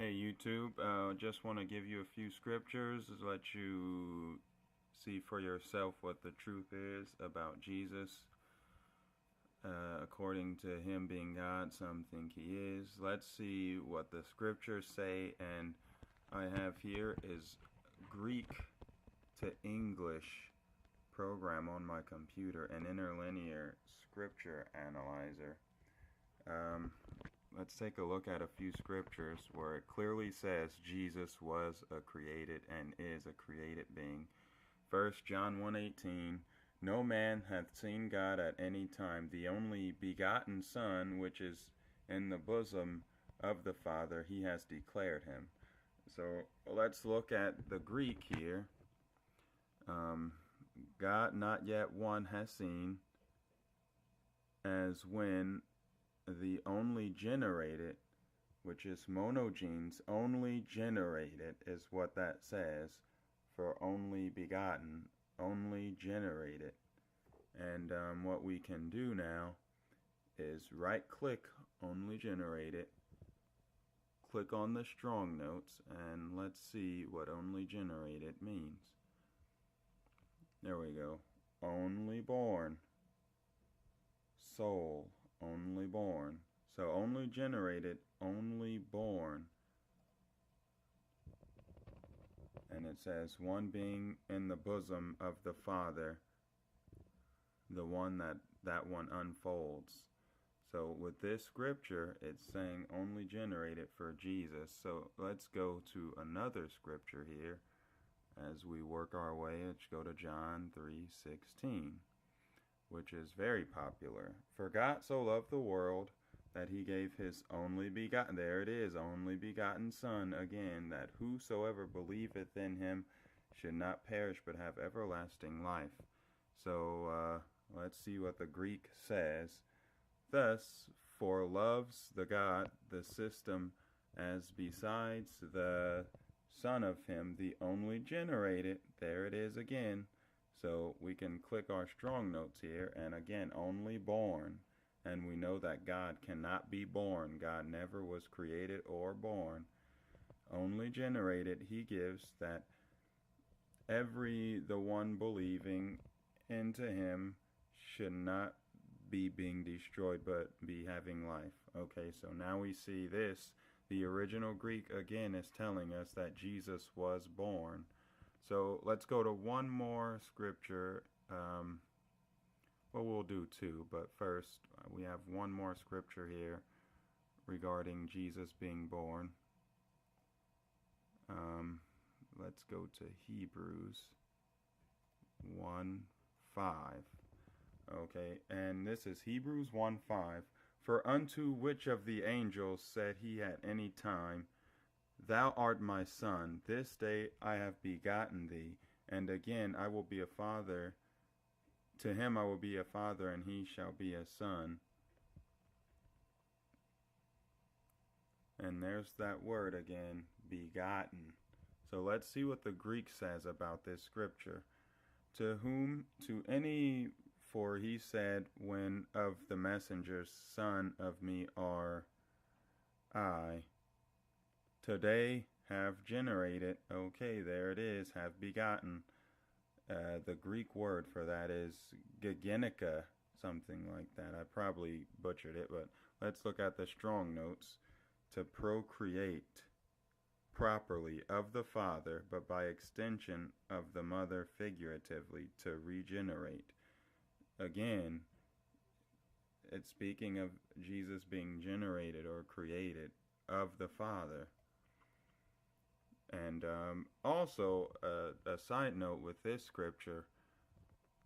Hey YouTube, just want to give you a few scriptures to let you see for yourself what the truth is about Jesus. According to him being God, some think he is. Let's see what the scriptures say, and I have here is Greek to English program on my computer, an interlinear scripture analyzer. Let's take a look at a few scriptures where it clearly says Jesus was a created and is a created being. 1 John 1:18, no man hath seen God at any time. The only begotten Son, which is in the bosom of the Father, he has declared him. So let's look at the Greek here. God not yet one has seen, as when the only generated, which is monogenes, only generated is what that says for only begotten, only generated. And what we can do now is right click only generated, click on the strong notes, and let's see what only generated means. There we go. Only born. Soul. Only born. So only generated, only born. And it says one being in the bosom of the Father, the one that one unfolds. So with this scripture, it's saying only generated for Jesus. So let's go to another scripture here as we work our way. Let's go to John 3:16. Which is very popular. For God so loved the world that he gave his only begotten, there it is, only begotten Son again, that whosoever believeth in him should not perish but have everlasting life. So let's see what the Greek says. Thus, for loves the God, the system, as besides the Son of him, the only generated, there it is again. So we can click our strong notes here, and again, only born. And we know that God cannot be born. God never was created or born. Only generated, he gives that the one believing into him should not be being destroyed, but be having life. Okay, so now we see this. The original Greek, again, is telling us that Jesus was born. So let's go to one more scripture. Well, we'll do two, but first we have one more scripture here regarding Jesus being born. Let's go to Hebrews 1:5. Okay, and this is Hebrews 1:5. For unto which of the angels said he at any time, Thou art my son, this day I have begotten thee, and again I will be a father, to him I will be a father, and he shall be a son. And there's that word again, begotten. So let's see what the Greek says about this scripture. To whom, to any, for he said, when of the messengers, son of me are I. Today have generated, okay, there it is, have begotten. The Greek word for that is gegenika, something like that. I probably butchered it, but let's look at the strong notes. To procreate properly of the father, but by extension of the mother figuratively, to regenerate. Again, it's speaking of Jesus being generated or created of the Father. And also, a side note with this scripture,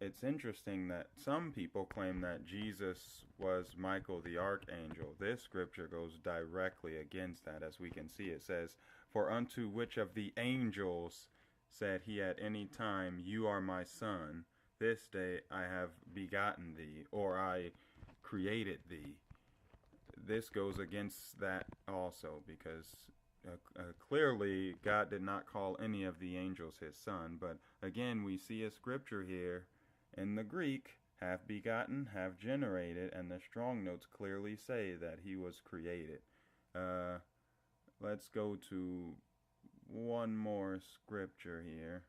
it's interesting that some people claim that Jesus was Michael the archangel. This scripture goes directly against that. As we can see, it says, For unto which of the angels said he at any time, You are my son, this day I have begotten thee, or I created thee. This goes against that also, because clearly God did not call any of the angels his son. But again, we see a scripture here in the Greek, have begotten, have generated, and the strong notes clearly say that he was created. let's go to one more scripture here.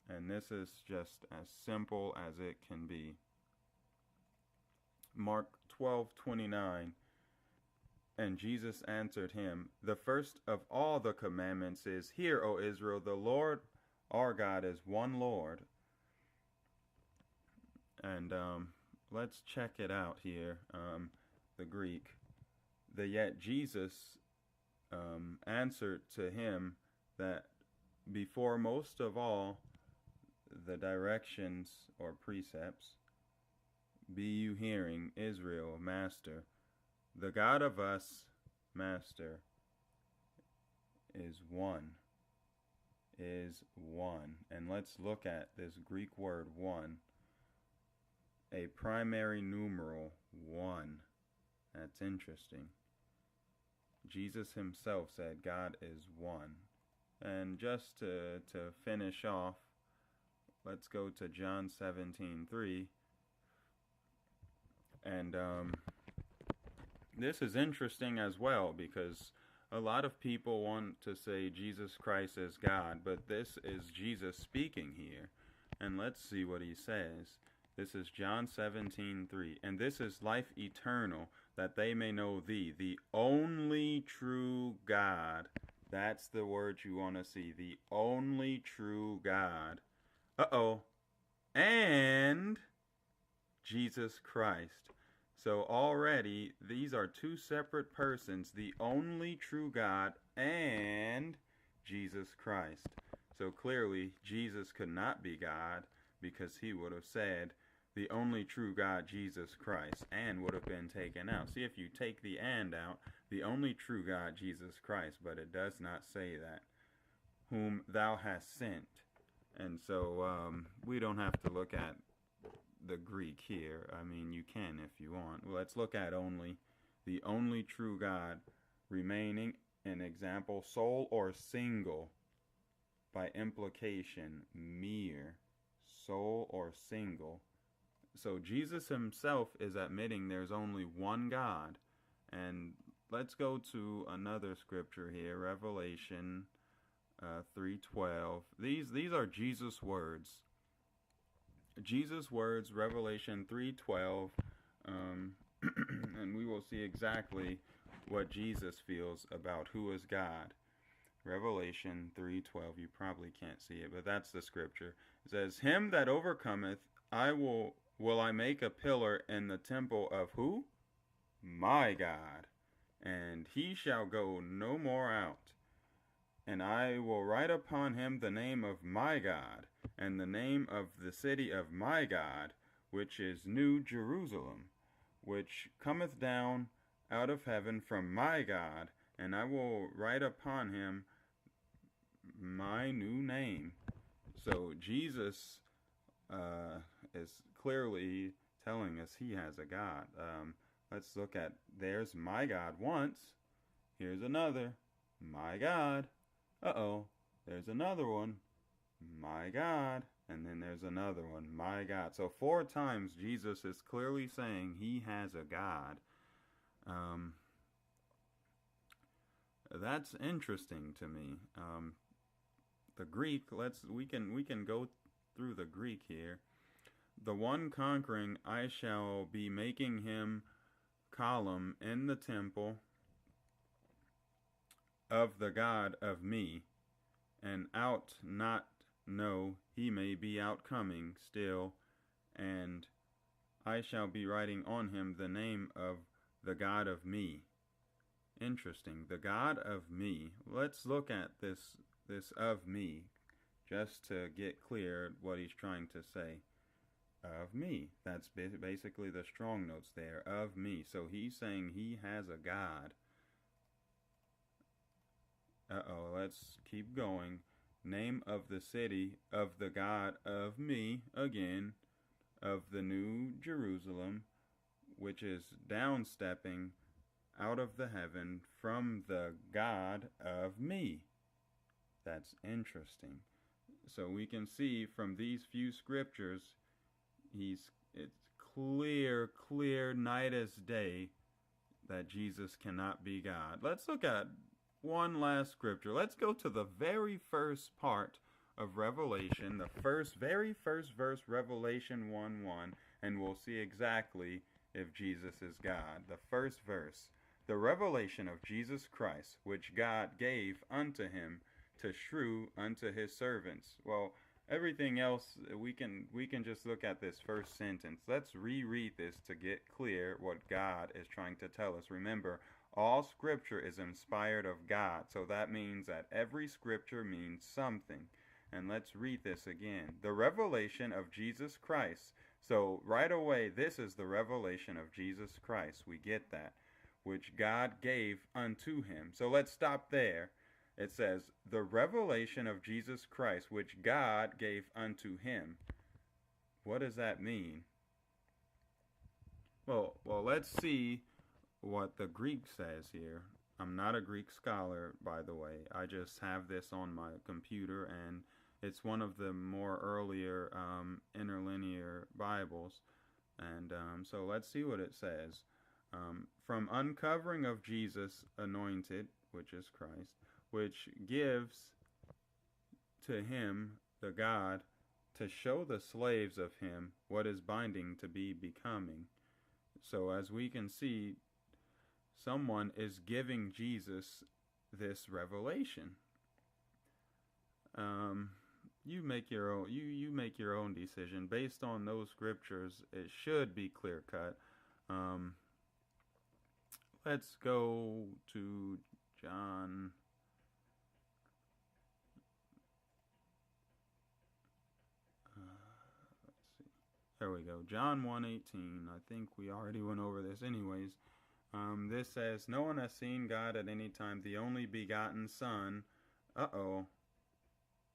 And this is just as simple as it can be. Mark 12:29. And Jesus answered him, the first of all the commandments is, Hear, O Israel, the Lord our God is one Lord. And let's check it out here, the Greek. Yet Jesus answered to him that before most of all the directions or precepts, be you hearing, Israel, master, the God of us, master, is one. And let's look at this Greek word one, a primary numeral one. That's interesting. Jesus himself said God is one. And just to finish off, let's go to John 17:3. And this is interesting as well, because a lot of people want to say Jesus Christ is God, but this is Jesus speaking here. And let's see what he says. This is John 17:3. And this is life eternal, that they may know thee, the only true God. That's the word you want to see. The only true God. And Jesus Christ. So already, these are two separate persons, the only true God and Jesus Christ. So clearly, Jesus could not be God, because he would have said, the only true God, Jesus Christ, and would have been taken out. See, if you take the and out, the only true God, Jesus Christ, but it does not say that, whom thou hast sent. And so we don't have to look at the Greek here. I mean, you can if you want. Well, let's look at only, the only true God, remaining, an example, sole or single, by implication, mere, sole or single. So Jesus himself is admitting there's only one God. And let's go to another scripture here, Revelation 3:12. These are Jesus' words. Jesus' words, Revelation 3:12, and we will see exactly what Jesus feels about who is God. Revelation 3:12, you probably can't see it, but that's the scripture. It says, him that overcometh, will I make a pillar in the temple of who? My God. And he shall go no more out. And I will write upon him the name of my God, and the name of the city of my God, which is New Jerusalem, which cometh down out of heaven from my God, and I will write upon him my new name. So Jesus is clearly telling us he has a God. Let's look at, there's my God once. Here's another, my God. There's another one, my God. And then there's another one, my God. So 4 times Jesus is clearly saying he has a God. That's interesting to me. The Greek, we can go through the Greek here. The one conquering, I shall be making him column in the temple of the God of me, and out not know he may be outcoming still, and I shall be writing on him the name of the God of me. Interesting, the God of me. Let's look at this of me, just to get clear what he's trying to say. Of me. That's basically the strong notes there, of me. So he's saying he has a God. Let's keep going. Name of the city of the God of me, again, of the New Jerusalem, which is downstepping out of the heaven from the God of me. That's interesting. So we can see from these few scriptures, it's clear night as day that Jesus cannot be God. Let's look at one last scripture. Let's go to the very first part of Revelation, the very first verse, Revelation 1:1, and we'll see exactly if Jesus is God. The first verse, the revelation of Jesus Christ, which God gave unto him to shew unto his servants. Well, everything else we can just look at this first sentence. Let's reread this to get clear what God is trying to tell us. Remember, all scripture is inspired of God, so that means that every scripture means something. And let's read this again. The revelation of Jesus Christ. So right away, this is the revelation of Jesus Christ. We get that, which God gave unto him. So let's stop there. It says, the revelation of Jesus Christ, which God gave unto him. What does that mean? Well, let's see what the Greek says here. I'm not a Greek scholar, by the way. I just have this on my computer, and it's one of the more earlier interlinear Bibles. And so let's see what it says. From uncovering of Jesus anointed, which is Christ, which gives to him the God to show the slaves of him what is binding to be becoming. So as we can see, someone is giving Jesus this revelation. You make your own. You make your own decision based on those scriptures. It should be clear cut. Let's go to John. Let's see. There we go. John 1:18. I think we already went over this anyways. This says, no one has seen God at any time. The only begotten Son.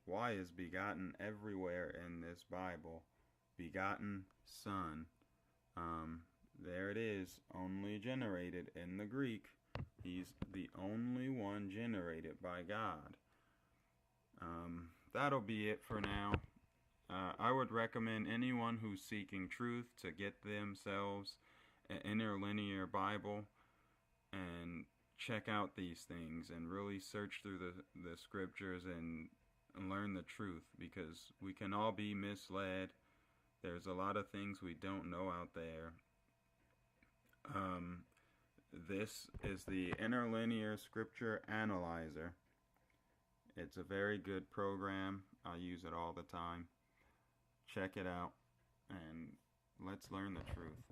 Why is begotten everywhere in this Bible? Begotten Son. There it is. Only generated in the Greek. He's the only one generated by God. That'll be it for now. I would recommend anyone who's seeking truth to get themselves an interlinear Bible and check out these things and really search through the scriptures and learn the truth, because we can all be misled. There's a lot of things we don't know out there. This is the Interlinear Scripture Analyzer. It's a very good program. I use it all the time. Check it out and let's learn the truth.